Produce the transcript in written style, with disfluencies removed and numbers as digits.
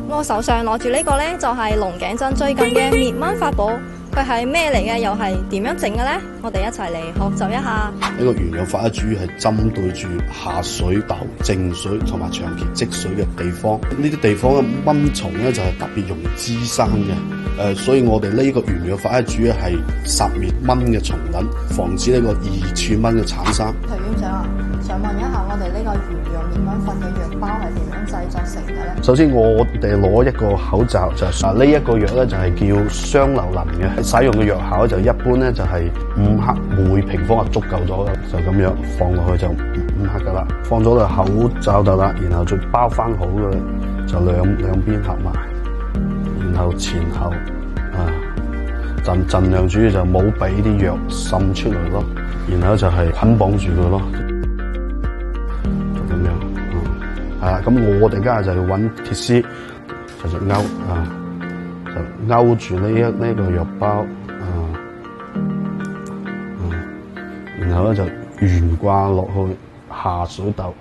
我手上攞住呢個呢，就係龍頸針最近嘅滅蚊法寶，佢係咩嚟嘅？又係點樣整嘅呢？我哋一齊嚟學習一下。呢個原藥法咧，主要係針對住下水道靜水同埋長期積水嘅地方，呢啲地方嘅蚊蟲咧就係特別容易滋生嘅。所以我哋呢個原藥法咧，主要係殺滅蚊嘅蟲卵，防止呢個異處蚊嘅產生。徐院長啊，想問一下，我哋呢個原藥滅蚊法嘅藥包係點樣製作成嘅咧？首先我哋攞一個口罩，就係呢一個藥咧就係叫雙硫磷嘅，使用嘅藥效就一般咧就係5克每平方就足夠咗嘅，就咁樣放落去就5克噶啦，放咗個口罩度啦，然後再包翻好嘅，就兩邊合埋，然後前後盡量主要就冇俾啲藥滲出嚟咯，然後就係捆綁住佢咯，就咁樣，咁我哋家下就要揾鐵絲，就勾就勾住呢個藥包，然後咧就懸掛落去下水道。